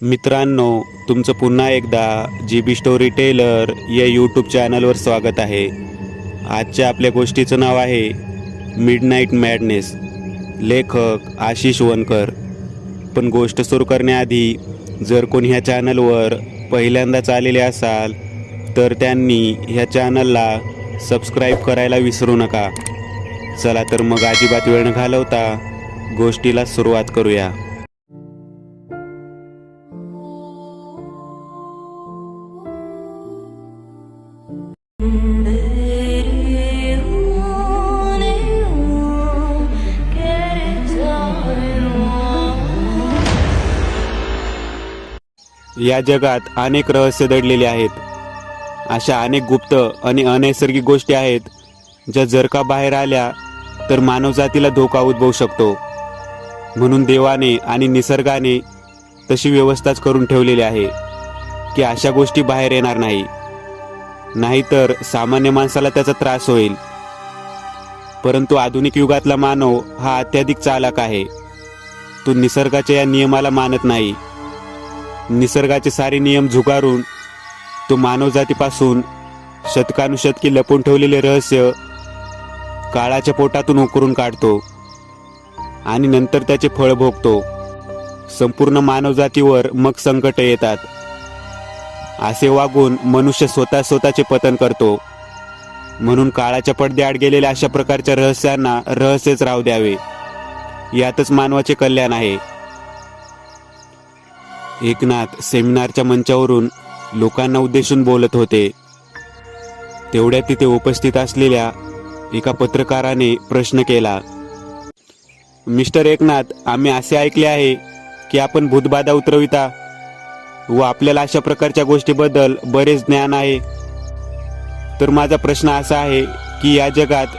मित्रांनो, तुमचं पुन्हा एकदा GB स्टोरी टेलर या यूट्यूब चॅनलवर स्वागत आहे. आजच्या आपल्या गोष्टीचं नाव आहे मिडनाईट मॅडनेस. लेखक आशिष वनकर. पण गोष्ट सुरू करण्याआधी जर कोणी ह्या चॅनलवर पहिल्यांदाच आलेले असाल तर त्यांनी ह्या चॅनलला सबस्क्राईब करायला विसरू नका. चला तर मग अजिबात वेळ न घालवता गोष्टीला सुरुवात करूया. या जगात अनेक रहस्य दडलेले आहेत. अशा अनेक गुप्त आणि अनैसर्गिक गोष्टी आहेत ज्या जर का बाहेर आल्या तर मानवजातीला धोका उद्भवू शकतो. म्हणून देवाने आणि निसर्गाने तशी व्यवस्थाच करून ठेवलेली आहे की अशा गोष्टी बाहेर येणार नाहीतर सामान्य माणसाला त्याचा त्रास होईल. परंतु आधुनिक युगातला मानव हा अत्याधिक चालाक आहे. तो निसर्गाच्या या नियमाला मानत नाही. निसर्गाचे सारे नियम झुगारून तो मानवजातीपासून शतकानुशतके लपून ठेवलेले रहस्य काळाच्या पोटातून उकरून काढतो आणि नंतर त्याचे फळ भोगतो. संपूर्ण मानवजातीवर मग संकट येतात. असे वागून मनुष्य स्वतःचे पतन करतो. म्हणून काळाच्या पडद्याआड गेलेल्या अशा प्रकारच्या रहस्यांना रहस्यच राहू द्यावे, यातच मानवाचे कल्याण आहे. एकनाथ सेमिनारच्या मंचावरून लोकांना उद्देशून बोलत होते. तेवढ्यात तिथे उपस्थित असलेल्या एका पत्रकाराने प्रश्न केला. मिस्टर एकनाथ, आम्ही असे ऐकले आहे की आपण भूतबाधा उतरविता व आपल्याला अशा प्रकारच्या गोष्टीबद्दल बरेच ज्ञान आहे. तर माझा प्रश्न असा आहे की या जगात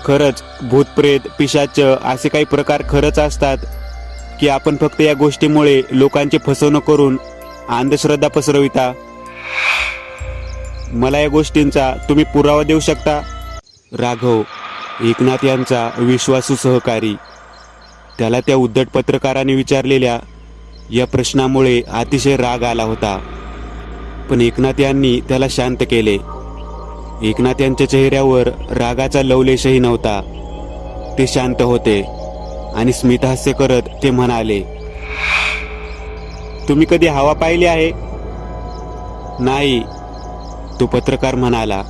खरंच भूतप्रेत पिशाच असे काही प्रकार खरंच असतात की आपण फक्त या गोष्टीमुळे लोकांची फसवणूक करून अंधश्रद्धा पसरविता? मला या गोष्टींचा तुम्ही पुरावा देऊ शकता? राघव, एकनाथ यांचा विश्वासू सहकारी, त्याला त्या उद्धट पत्रकाराने विचारलेल्या या प्रश्नामुळे अतिशय राग आला होता. पण एकनाथ यांनी त्याला शांत केले. एकनाथ यांच्या चेहऱ्यावर रागाचा लवलेशही नव्हता. ते शांत होते आणि स्मितहास्य करत ते म्हणाले, तुम्ही कधी हवा पाहिली आहे? नाही, तो पत्रकार म्हणाला.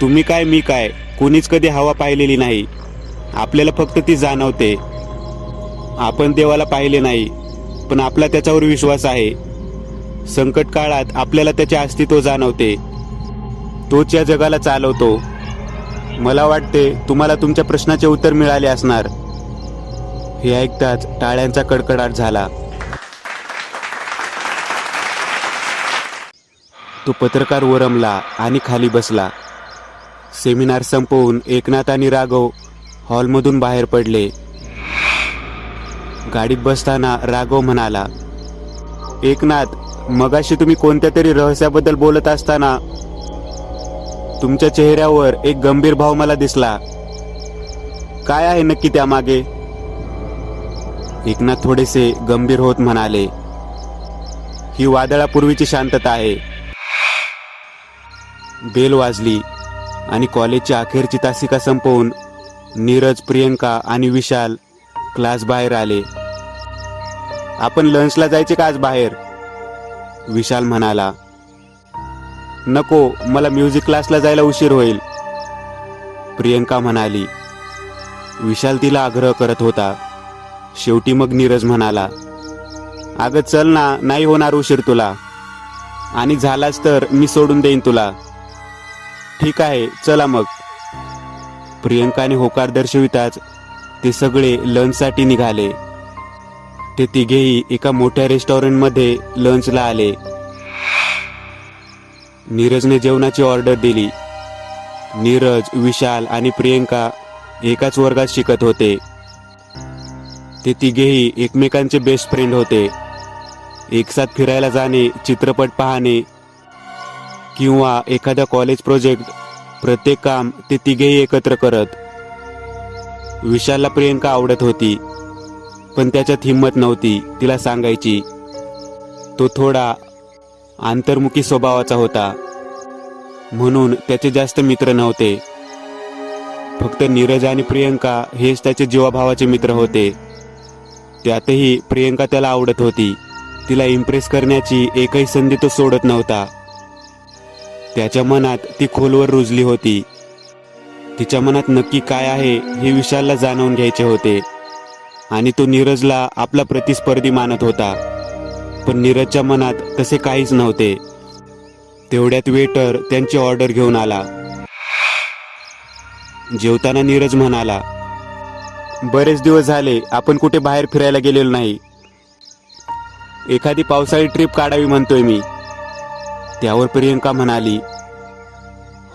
तुम्ही काय मी काय, कोणीच कधी हवा पाहिलेली नाही. आपल्याला फक्त ती जाणवते. आपण देवाला पाहिले नाही, पण आपला त्याच्यावर विश्वास आहे. संकट काळात आपल्याला त्याचे अस्तित्व जाणवते. तोच या जगाला चालवतो. मला वाटते तुम्हाला तुमच्या प्रश्नाचे उत्तर मिळाले असणार. हे ऐकताच टाळ्यांचा कडकडाट झाला. तो पत्रकार वरमला आणि खाली बसला. सेमिनार संपवून एकनाथ आणि राघव हॉलमधून बाहेर पडले. गाडीत बसताना राघव म्हणाला, एकनाथ, मगाशी तुम्ही कोणत्या तरी रहस्याबद्दल बोलत असताना तुमच्या चेहऱ्यावर एक गंभीर भाव मला दिसला. काय आहे नक्की त्यामागे? एकनाथ थोडेसे गंभीर होत म्हणाले, ही वादळापूर्वीची शांतता आहे. बेल वाजली आणि कॉलेजची अखेरची तासिका संपवून नीरज, प्रियंका आणि विशाल क्लास बाहेर आले. आपण लंचला जायचे का आज बाहेर? विशाल म्हणाला. नको, मला म्युझिक क्लासला जायला उशीर होईल, प्रियंका म्हणाली. विशाल तिला आग्रह करत होता. शेवटी मग नीरज म्हणाला, अगं चल ना, नाही होणार उशीर तुला, आणि झालाच तर मी सोडून देईन तुला. ठीक आहे, चला मग. प्रियंकाने होकार दर्शविताच ते सगळे लंचसाठी निघाले. ते तिघेही एका मोठ्या रेस्टॉरंटमध्ये लंचला आले. नीरजने जेवणाची ऑर्डर दिली. नीरज, विशाल आणि प्रियंका एकाच वर्गात शिकत होते. ते तिघेही एकमेकांचे बेस्ट फ्रेंड होते. एकसाथ फिरायला जाणे, चित्रपट पाहणे किंवा एखादा कॉलेज प्रोजेक्ट, प्रत्येक काम ते तिघेही एकत्र करत. विशालला प्रियंका आवडत होती, पण त्याच्यात हिंमत नव्हती तिला सांगायची. तो थोडा अंतर्मुखी स्वभावाचा होता, म्हणून त्याचे जास्त मित्र नव्हते. फक्त नीरज आणि प्रियंका हेच त्याचे जीवाभावाचे मित्र होते. त्यातही प्रियंका त्याला आवडत होती. तिला इम्प्रेस करण्याची एकही संधी तो सोडत नव्हता. त्याच्या मनात ती खोलवर रुजली होती. तिच्या मनात नक्की काय आहे हे विशालला जाणून घ्यायचे होते, आणि तो नीरजला आपला प्रतिस्पर्धी मानत होता. पण नीरजच्या मनात तसे काहीच नव्हते. तेवढ्यात वेटर त्यांची ऑर्डर घेऊन आला. जेवताना नीरज म्हणाला, बरेच दिवस झाले आपण कुठे बाहेर फिरायला गेलेलो नाही. एखादी पावसाळी ट्रिप काढावी म्हणतोय मी. त्यावर प्रियंका म्हणाली,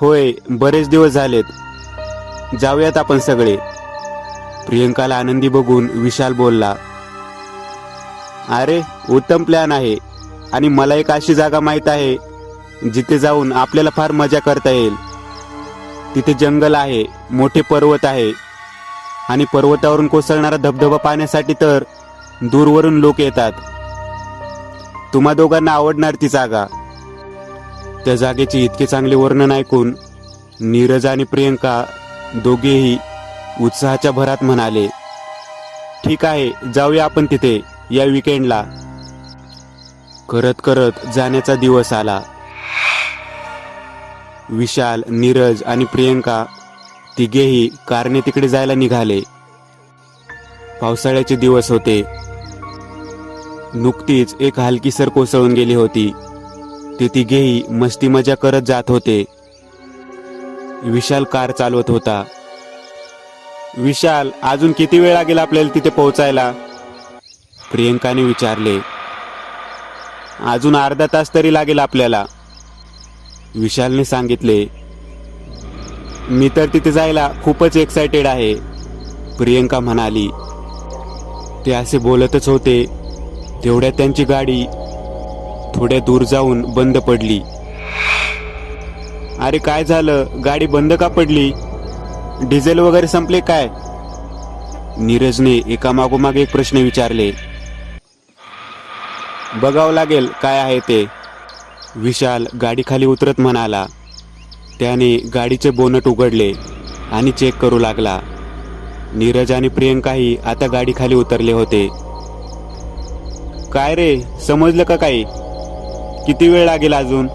होय, बरेच दिवस झालेत, जाऊयात आपण सगळे. प्रियंकाला आनंदी बघून विशाल बोलला, अरे उत्तम प्लॅन आहे, आणि मला एक अशी जागा माहीत आहे जिथे जाऊन आपल्याला फार मजा करता येईल. तिथे जंगल आहे, मोठे पर्वत आहे, आणि पर्वतावरून कोसळणारा धबधबा पाहण्यासाठी तर दूरवरून लोक येतात. तुम्हा दोघांना आवडणार ती जागा. त्या जागेचे इतके चांगले वर्णन ऐकून नीरज आणि प्रियंका दोघेही उत्साहाच्या भरात म्हणाले, ठीक आहे, जाऊया आपण तिथे या विकेंडला. करत करत जाण्याचा दिवस आला. विशाल, नीरज आणि प्रियंका तिघेही कारने तिकडे जायला निघाले. पावसाळ्याचे दिवस होते. नुकतीच एक हलकी सर कोसळून गेली होती. ते तिघेही मस्ती मजा करत जात होते. विशाल कार चालवत होता. विशाल, अजून किती वेळ लागेल आपल्याला तिथे पोहोचायला? प्रियंकाने विचारले. अजून अर्धा तास तरी लागेल आपल्याला, विशालने सांगितले. मी तर तिथे जायला खूपच एक्सायटेड आहे, प्रियंका म्हणाली. ते असे बोलतच होते, तेवढ्यात त्यांची गाडी थोड्या दूर जाऊन बंद पडली. अरे काय झालं, गाडी बंद का पडली? डिझेल वगैरे संपले काय? नीरजने एकामागोमाग एक प्रश्न विचारले. बघावं लागेल काय आहे ते, विशाल गाडी खाली उतरत म्हणाला. त्याने गाडीचे बोनट उघडले आणि चेक करू लागला. नीरज आणि प्रियंकाही आता गाडी खाली उतरले होते. काय रे, समजलं का काही? किती वेळ लागेल अजून?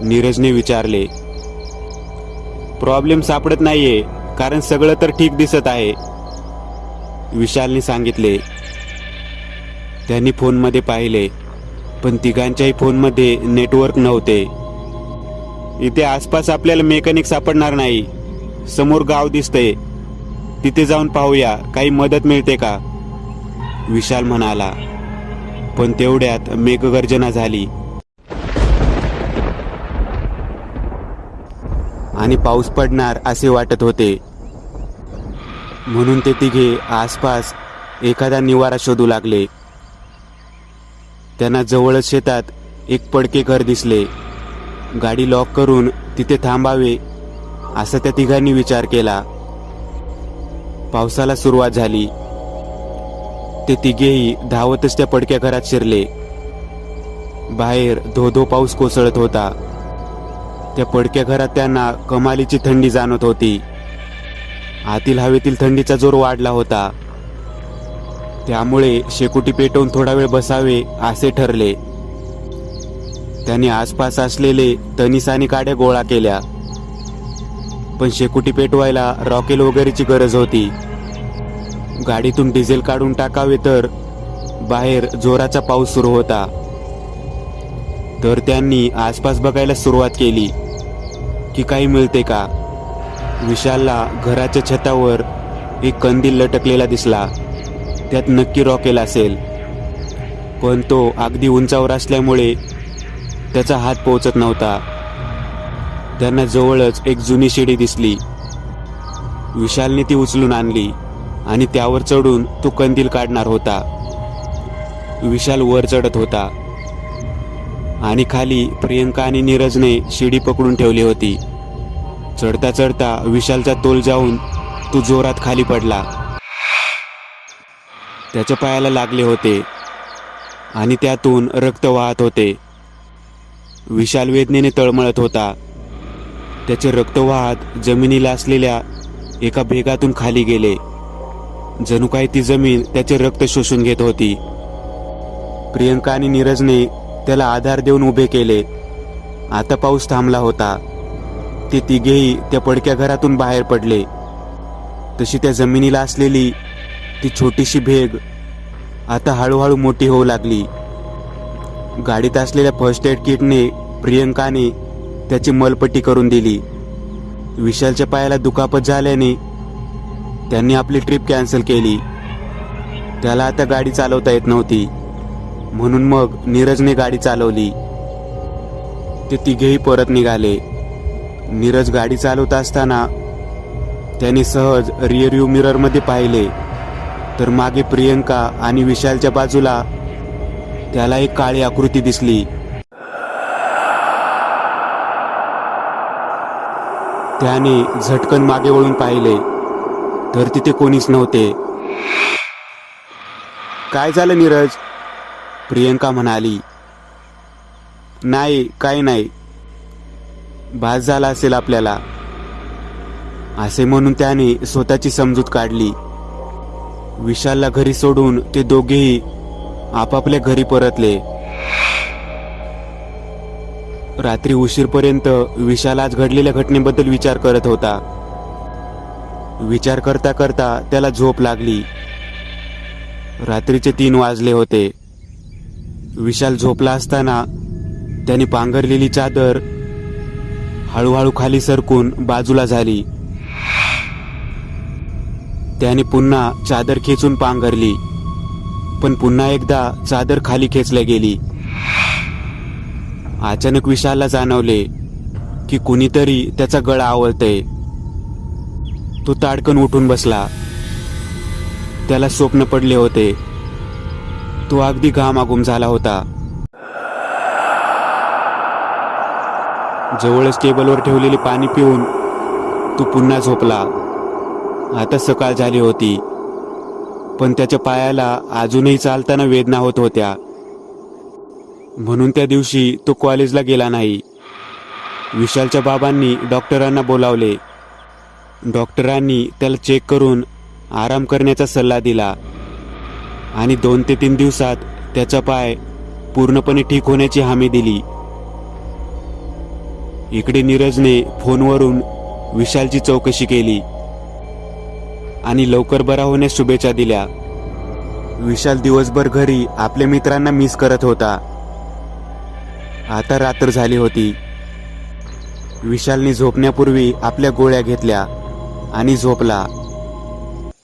नीरजने विचारले. प्रॉब्लेम सापडत नाहीये, कारण सगळं तर ठीक दिसत आहे, विशालने सांगितले. त्यांनी फोनमध्ये पाहिले, पण तिघांच्याही फोनमध्ये नेटवर्क नव्हते. इथे आसपास आपल्याला मेकॅनिक सापडणार नाही. समोर गाव दिसतंय, तिथे जाऊन पाहूया काही मदत मिळते का, विशाल म्हणाला. पण तेवढ्यात मेघगर्जना झाली आणि पाऊस पडणार असे वाटत होते. म्हणून ते तिघे आसपास एखादा निवारा शोधू लागले. त्यांना जवळच शेतात एक पडके घर दिसले. गाडी लॉक करून तिथे थांबावे असा त्या तिघांनी विचार केला. पावसाला सुरुवात झाली. ते तिघेही धावतच त्या पडक्या घरात शिरले. बाहेर धो-धो पाऊस कोसळत होता. त्या पडक्या घरात त्यांना कमालीची थंडी जाणवत होती. आतील हवेतील थंडीचा जोर वाढला होता. त्यामुळे शेकोटी पेटवून थोडा वेळ बसावे असे ठरले. त्यांनी आसपास असलेले तणीस आणि काड्या गोळा केल्या. पण शेकोटी पेटवायला रॉकेल वगैरेची गरज होती. गाडीतून डिझेल काढून टाकावे तर बाहेर जोराचा पाऊस सुरू होता. तर त्यांनी आसपास बघायला सुरुवात केली की काही मिळते का. विशालला घराच्या छतावर एक कंदील लटकलेला दिसला. त्यात नक्की रॉकेल असेल, पण तो अगदी उंचावर असल्यामुळे त्याचा हात पोहोचत नव्हता. त्यांना जवळच एक जुनी शिडी दिसली. विशालने ती उचलून आणली आणि त्यावर चढून तो कंदील काढणार होता. विशाल वर चढत होता आणि खाली प्रियंका आणि नीरजने शिडी पकडून ठेवली होती. चढता चढता विशालचा तोल जाऊन तो जोरात खाली पडला. त्याच्या पायाला लागले होते. आणि त्यातून रक्त वाहत होते. विशाल वेदनेने तळमळत होता. त्याचे रक्त वाहत जमिनीला असलेल्या एका भेगातून खाली गेले. जणू काही ती जमीन त्याचे रक्त शोषून घेत होती. प्रियंका आणि नीरजने त्याला आधार देऊन उभे केले. आता पाऊस थांबला होता. ते तिघेही त्या पडक्या घरातून बाहेर पडले. तशी त्या जमिनीला असलेली ती छोटीशी भेग आता हळूहळू मोठी होऊ लागली. गाडीत असलेल्या फर्स्ट एड किटने प्रियंकाने त्याची मलपट्टी करून दिली. विशालच्या पायाला दुखापत झाल्याने त्यांनी आपली ट्रिप कॅन्सल केली. त्याला आता गाडी चालवता येत नव्हती, म्हणून मग नीरजने गाडी चालवली. ते तिघेही परत निघाले. नीरज गाडी चालवत असताना त्याने सहज रिअरव्ह्यू मिररमध्ये पाहिले, तर मागे प्रियंका आणि विशालच्या बाजूला त्याला एक काळी आकृती दिसली. त्याने झटकन मागे वळून पाहिले, तर तिथे कोणीच नव्हते. काय झालं नीरज? प्रियंका म्हणाली. नाही, काही नाही, भास झाला असेल आपल्याला, असे म्हणून त्याने स्वतःची समजूत काढली. विशालला घरी सोडून ते दोघेही आपापल्या घरी परतले. रात्री उशीरपर्यंत विशाल आज घडलेल्या घटनेबद्दल विचार करत होता. विचार करता करता त्याला झोप लागली. रात्रीचे 3 वाजले होते. विशाल झोपला असताना त्याने पांघरलेली चादर हळूहळू खाली सरकून बाजूला झाली. त्याने पुन्हा चादर खेचून पांघरली, पण पुन्हा एकदा चादर खाली खेचली गेली. अचानक विशालला जाणवले की कुणीतरी त्याचा गळा आवळतंय. तो ताडकन उठून बसला. त्याला स्वप्न पडले होते. तो अगदी घामाघूम झाला होता. जवळच टेबलवर ठेवलेले पाणी पिऊन तो पुन्हा झोपला. आता सकाळ झाली होती, पण त्याच्या पायाला अजूनही चालताना वेदना होत होत्या. म्हणून त्या दिवशी तो कॉलेजला गेला नाही. विशालच्या बाबांनी डॉक्टरांना बोलावले. डॉक्टरांनी त्याला चेक करून आराम करण्याचा सल्ला दिला आणि 2 ते 3 दिवसात त्याचा पाय पूर्णपणे ठीक होण्याची हमी दिली. इकडे नीरजने फोनवरून विशालची चौकशी केली आणि लवकर बरा होण्यास शुभेच्छा दिल्या. विशाल दिवसभर घरी आपल्या मित्रांना मिस करत होता. आता रात्र झाली होती. विशालने झोपण्यापूर्वी आपल्या गोळ्या घेतल्या आणि झोपला.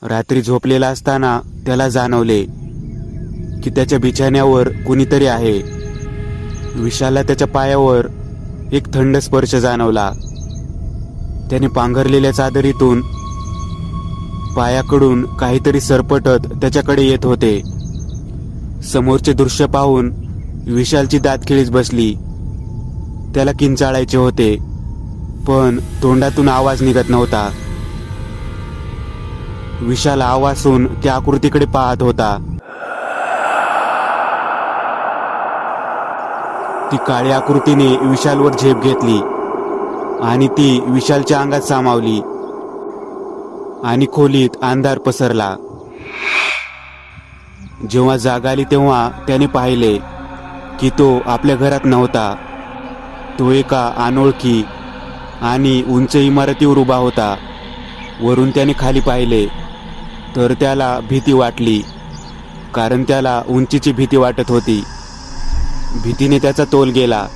रात्री झोपलेला असताना त्याला जाणवले की त्याच्या बिछाण्यावर कुणीतरी आहे. विशालला त्याच्या पायावर एक थंड स्पर्श जाणवला. त्याने पांघरलेल्या चादरीतून पायाकडून काहीतरी सरपटत त्याच्याकडे येत होते. समोरचे दृश्य पाहून विशालची दातखिळीच बसली. त्याला किंचाळायचे होते, पण तोंडातून आवाज निघत नव्हता. विशाल आवासून त्या आकृतीकडे पाहत होता. ती काळ्या आकृतीने विशालवर झेप घेतली आणि ती विशालच्या अंगात सामावली आणि खोलीत अंधार पसरला. जेव्हा जाग आली तेव्हा त्याने पाहिले की तो आपल्या घरात नव्हता. तो एका अनोळखी आणि उंच इमारतीवर उभा होता. वरून त्याने खाली पाहिले तर त्याला भीती वाटली, कारण त्याला उंचीची भीती वाटत होती. भीतीने त्याचा तोल गेला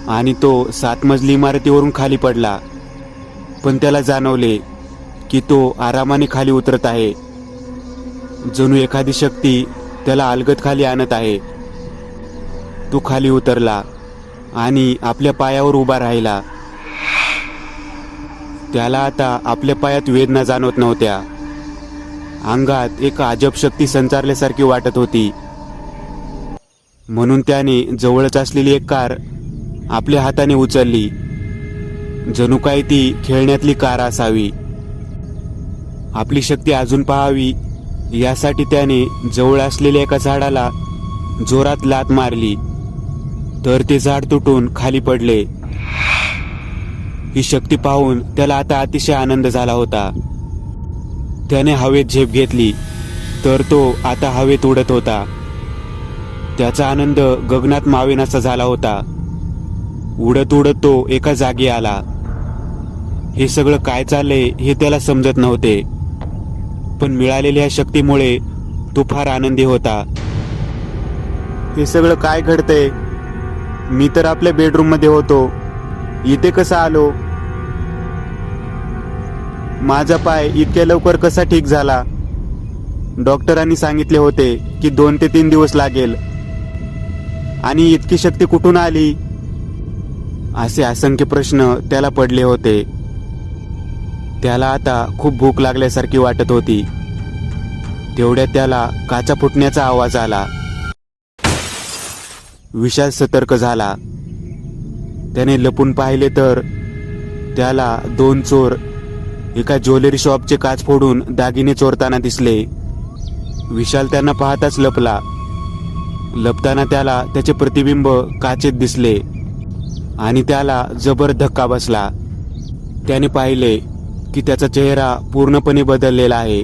आणि तो 7 मजली इमारतीवरून खाली पडला. पण त्याला जाणवले की तो आरामाने खाली उतरत आहे. जणू एखादी शक्ती त्याला अलगद खाली आणत आहे. तो खाली उतरला आणि आपल्या पायावर उभा राहिला. त्याला आता आपल्या पायात वेदना जाणवत नव्हत्या. अंगात एक अजब शक्ती संचारल्यासारखी वाटत होती. म्हणून त्याने जवळच असलेली एक कार आपल्या हाताने उचलली, जणू काही ती खेळण्यातली कार असावी. आपली शक्ती अजून पाहावी यासाठी त्याने जवळ असलेल्या एका झाडाला जोरात लात मारली तर ते झाड तुटून खाली पडले. ही शक्ती पाहून त्याला आता अतिशय आनंद झाला होता. त्याने हवेत झेप घेतली तर तो आता हवेत उडत होता. त्याचा आनंद गगनात मावेनासा झाला होता. उडत उडत तो एका जागी आला. हे सगळं काय चाललंय हे त्याला समजत नव्हते, पण मिळालेल्या शक्तीमुळे तो फार आनंदी होता. हे सगळं काय घडतंय? मी तर आपल्या बेडरूम मध्ये होतो, इथे कसा आलो? माझा पाय इतक्या लवकर कसा ठीक झाला? डॉक्टरांनी सांगितले होते की 2 ते 3 दिवस लागेल, आणि इतकी शक्ती कुठून आली? असे असंख्य प्रश्न त्याला पडले होते. त्याला आता खूप भूक लागल्यासारखी वाटत होती. तेवढ्यात त्याला काचा फुटण्याचा आवाज आला. विशाल सतर्क झाला. त्याने लपून पाहिले तर त्याला 2 चोर एका ज्वेलरी शॉपचे काच फोडून दागिने चोरताना दिसले. विशाल त्यांना पाहताच लपला. लपताना त्याला त्याचे प्रतिबिंब काचेत दिसले आणि त्याला जबर धक्का बसला. त्याने पाहिले की त्याचा चेहरा पूर्णपणे बदललेला आहे.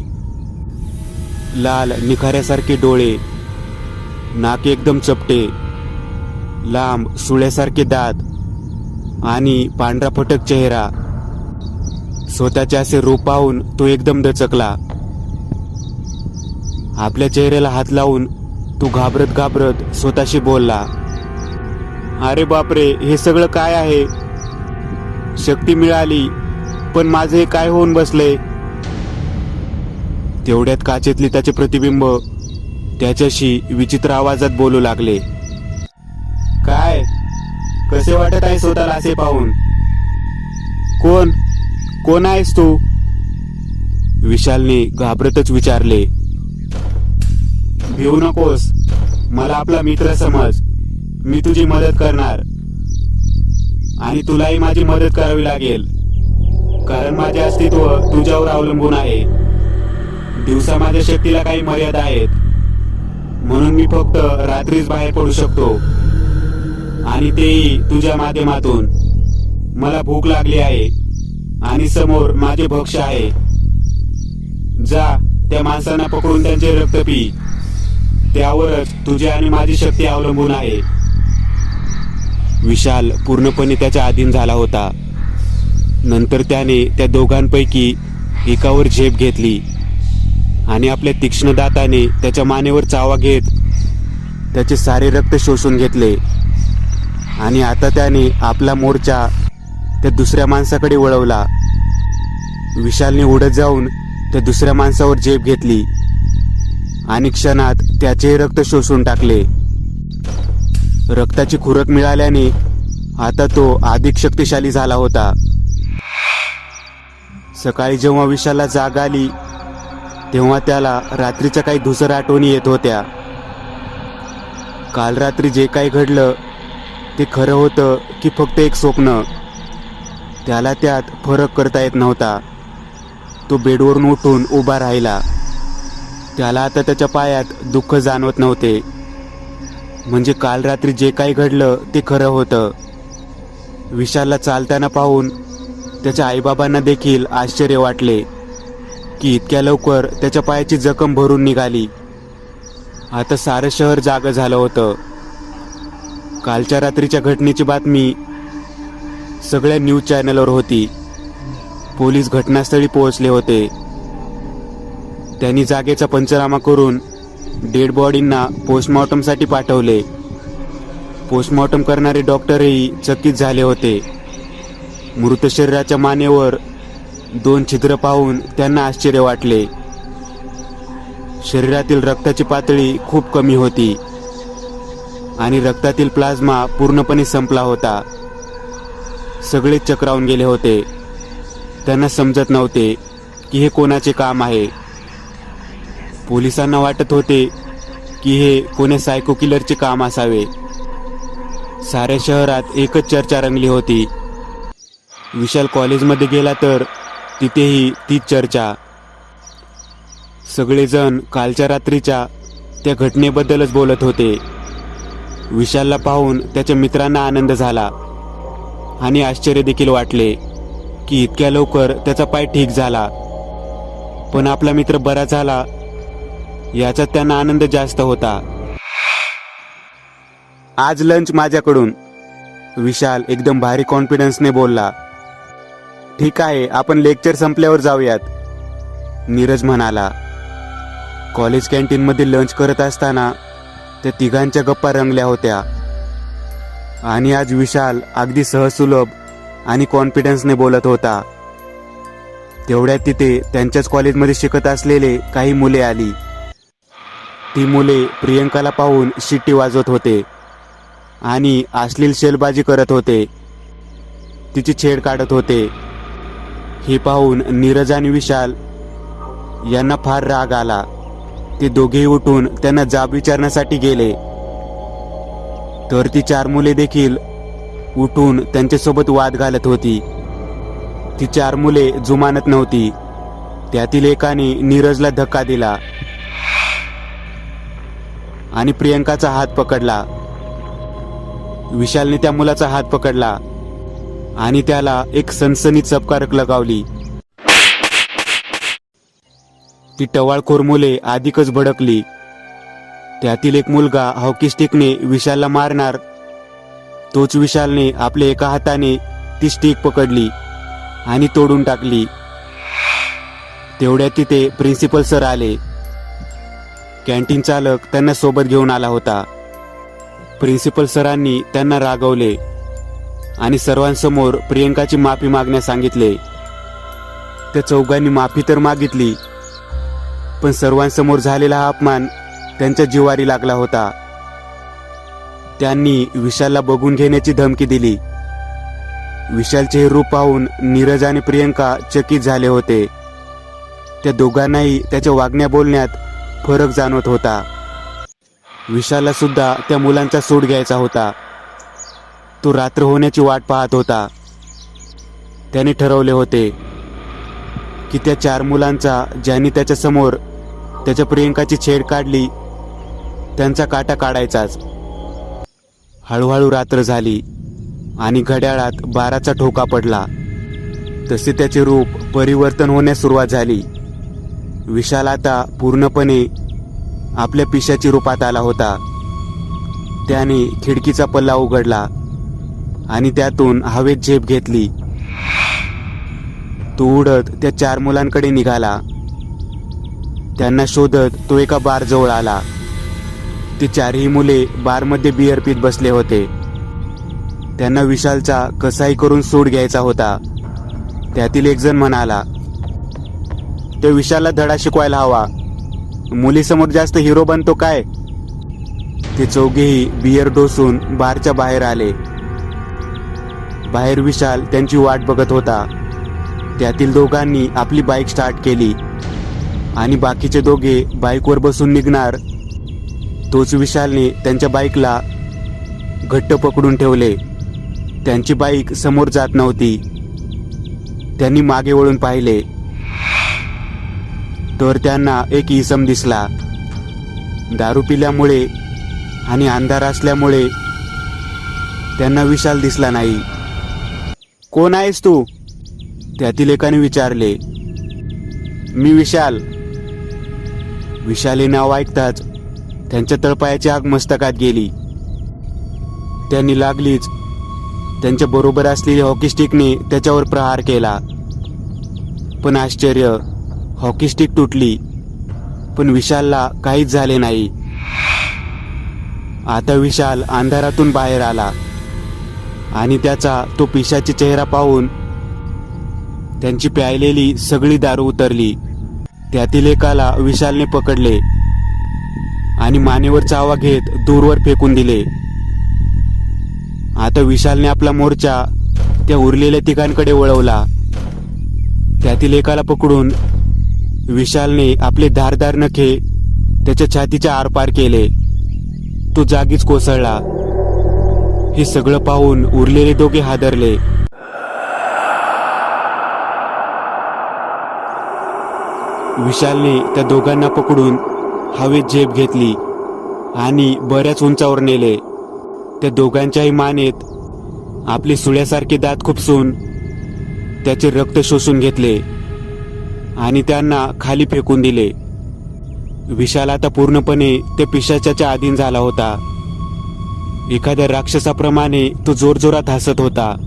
लाल निखाऱ्यासारखे डोळे, नाक एकदम चपटे, लांब सुळ्यासारखे दात आणि पांढरा फटक चेहरा. स्वतःचे असे रूप पाहून तो एकदम दचकला. आपल्या चेहऱ्याला हात लावून तो घाबरत घाबरत स्वतःशी बोलला, अरे बापरे, हे सगळं काय आहे? शक्ती मिळाली, पण माझे काय होऊन बसले? तेवढ्यात काचेतले त्याचे प्रतिबिंब त्याच्याशी विचित्र आवाजात बोलू लागले. काय, कसे वाटत आहे स्वतःला असे पाहून? कोण आहेस तू? विशालने घाबरतच विचारले. भिवू नकोस, मला आपला मित्र समज. मी तुझी मदत करणार, आणि तुलाही माझी मदत करावी लागेल, कारण माझे अस्तित्व तुझ्यावर अवलंबून आहे. दिवसा माझ्या शक्तीला काही मर्यादा आहेत, म्हणून मी फक्त रात्रीच बाहेर पडू शकतो, आणि तेही तुझ्या माध्यमातून. मला भूक लागली आहे आणि समोर माझे भक्ष्य आहे. जा, त्या माणसांना पकडून त्यांचे रक्त पी. त्यावरच तुझी आणि माझी शक्ती अवलंबून आहे. विशाल पूर्णपणे त्याच्या अधीन झाला होता. नंतर त्याने त्या दोघांपैकी एकावर झेप घेतली आणि आपल्या तीक्ष्ण दाताने त्याच्या मानेवर चावा घेत त्याचे सारे रक्त शोषून घेतले. आणि आता त्याने आपला मोर्चा त्या दुसऱ्या माणसाकडे वळवला. विशालने उडत जाऊन त्या दुसऱ्या माणसावर झेप घेतली आणि क्षणात त्याचे रक्त शोषून टाकले. रक्ताची खुराक मिळाल्याने आता तो अधिक शक्तिशाली झाला होता. सकाळी जेव्हा विशालला जाग आली तेव्हा त्याला रात्रीच्या काही धुसर आठवणी येत होत्या. काल रात्री जे काही घडलं ते खरं होतं की फक्त एक स्वप्न, त्याला त्यात फरक करता येत नव्हता. तो बेडवरून उठून उभा राहिला. त्याला आता त्याच्या पायात दुःख जाणवत नव्हते. म्हणजे काल रात्री जे काही घडलं ते खरं होतं. विशालला चालताना पाहून त्याच्या आईबाबांना देखील आश्चर्य वाटले की इतक्या लवकर त्याच्या पायाची जखम भरून निघाली. आता सारं शहर जागं झालं होतं. कालच्या रात्रीच्या घटनेची बातमी सगळ्या न्यूज चॅनलवर होती. पोलीस घटनास्थळी पोहोचले होते. त्यांनी जागेचा पंचनामा करून डेड बॉडींना पोस्टमॉर्टमसाठी पाठवले. पोस्टमॉर्टम करणारे डॉक्टरही चकित झाले होते. मृत शरीराच्या मानेवर 2 छिद्र पाहून त्यांना आश्चर्य वाटले. शरीरातील रक्ताची पातळी खूप कमी होती आणि रक्तातील प्लाझ्मा पूर्णपणे संपला होता. सगळे चक्रावून गेले होते. त्यांना समजत नव्हते की हे कोणाचे काम आहे. पोलिसांना वाटत होते की हे कोण्या सायको किलरचे काम असावे. साऱ्या शहरात एकच चर्चा रंगली होती. विशाल कॉलेजमध्ये गेला तर तिथेही तीच चर्चा. सगळेजण कालच्या रात्रीच्या त्या घटनेबद्दलच बोलत होते. विशालला पाहून त्याच्या मित्रांना आनंद झाला आणि आश्चर्य देखील वाटले की इतक्या लवकर त्याचा पाय ठीक झाला. पण आपला मित्र बरा झाला याचा त्यांना आनंद जास्त होता. आज लंच माझ्याकडून, विशाल एकदम भारी कॉन्फिडन्सने बोलला. ठीक आहे, आपण लेक्चर संपल्यावर जाऊयात, नीरज म्हणाला. कॉलेज कॅन्टीनमध्ये लंच करत असताना त्या तिघांच्या गप्पा रंगल्या होत्या आणि आज विशाल अगदी सहसुलभ आणि कॉन्फिडन्सने बोलत होता. तेवढ्यात तिथे त्यांच्याच कॉलेजमध्ये शिकत असलेले काही मुले आली. ती मुले प्रियंकाला पाहून शिट्टी वाजवत होते आणि अश्लील शेलबाजी करत होते, तिची छेड काढत होते. हे पाहून नीरज आणि विशाल यांना फार राग आला. ते दोघेही उठून त्यांना जाब विचारण्यासाठी गेले. तर ती 4 मुले देखील उठून त्यांच्यासोबत वाद घालत होती. ती 4 मुले जुमानत नव्हती. त्यातील एकाने नीरजला धक्का दिला आणि प्रियंकाचा हात पकडला. विशालने त्या मुलाचा हात पकडला आणि त्याला एक सनसनीत चपकारक लगावली. ती टवाळखोर मुले अधिकच भडकली. त्यातील एक मुलगा हॉकी स्टिकने विशालला मारणार, तोच विशालने आपल्या एका हाताने ती स्टिक पकडली आणि तोडून टाकली. तेवढ्यात तिथे प्रिन्सिपल सर आले. कॅन्टीन चालक त्यांना सोबत घेऊन आला होता. प्रिन्सिपल सरांनी त्यांना रागवले आणि सर्वांसमोर प्रियंकाची माफी मागण्यास सांगितले. त्या चौघांनी माफी तर मागितली, पण सर्वांसमोर झालेला हा अपमान त्यांच्या जिव्हारी लागला होता. त्यांनी विशालला बघून घेण्याची धमकी दिली. विशालचे हे रूप पाहून नीरज आणि प्रियंका चकित झाले होते. त्या दोघांनाही त्याच्या वागण्या बोलण्यात फरक जाणवत होता. विशालला सुद्धा त्या मुलांचा सूड घ्यायचा होता. तो रात्र होण्याची वाट पाहत होता. त्याने ठरवले होते की त्या 4 मुलांचा ज्यांनी त्याच्या समोर त्याच्या प्रियंकाची छेड काढली त्यांचा काटा काढायचाच. हळूहळू रात्र झाली आणि घड्याळात 12चा ठोका पडला. तसे त्याचे रूप परिवर्तन होण्यास सुरुवात झाली. विशाल आता पूर्णपणे आपल्या पिशाची रूपात आला होता. त्याने खिडकीचा पल्ला उघडला आणि त्यातून हवेत झेप घेतली. तो उडत त्या 4 मुलांकडे निघाला. त्यांना शोधत तो एका बारजवळ आला. ती 4ही मुले बारमध्ये बिअर पीत बसले होते. त्यांना विशालचा कसाही करून सूड घ्यायचा होता. त्यातील एक जण म्हणाला, "ते विशालला धडा शिकवायला हवा. मुलीसमोर जास्त हिरो बनतो काय?" ते चौघेही बियर डोसून बारच्या बाहेर आले. बाहेर विशाल त्यांची वाट बघत होता. त्यातील दोघांनी आपली बाईक स्टार्ट केली आणि बाकीचे दोघे बाईकवर बसून निघणार, तोच विशालने त्यांच्या बाईकला घट्ट पकडून ठेवले. त्यांची बाईक समोर जात नव्हती. त्यांनी मागे वळून पाहिले तर त्यांना एक इसम दिसला. दारू पिल्यामुळे आणि अंधार असल्यामुळे त्यांना विशाल दिसला नाही. "कोण आहेस तू?" त्यातील एकाने विचारले. "मी विशाल." विशाल हे नाव ऐकताच त्यांच्या तळपायाची आग मस्तकात गेली. त्यांनी लागलीच त्यांच्या बरोबर असलेल्या हॉकी स्टिकने त्याच्यावर प्रहार केला. पण आश्चर्य, हॉकी स्टिक तुटली, पण विशालला काहीच झाले नाही. आता विशाल अंधारातून बाहेर आला आणि त्याचा तो पिशाची चेहरा पाहून त्यांची प्यायलेली सगळी दारू उतरली. त्यातील एकाला विशालने पकडले आणि मानेवर चावा घेत दूरवर फेकून दिले. आता विशालने आपला मोर्चा त्या उरलेल्या तिघांकडे वळवला. त्यातील एकाला पकडून विशालने आपले धारदार नखे त्याच्या छातीच्या आरपार केले. तो जागीच कोसळला. हे सगळं पाहून उरलेले दोघे हादरले. विशालने त्या दोघांना पकडून हवेत झेप घेतली आणि बऱ्याच उंचावर नेले. त्या दोघांच्याही मानेत आपले सुळ्यासारखे दात खुपसून त्याचे रक्त शोषून घेतले आणि त्यांना खाली फेकून दिले. विशाल आता पूर्णपणे त्या पिशाचाच्या अधीन झाला होता. एखाद्या राक्षसाप्रमाणे तो जोरजोरात हसत होता.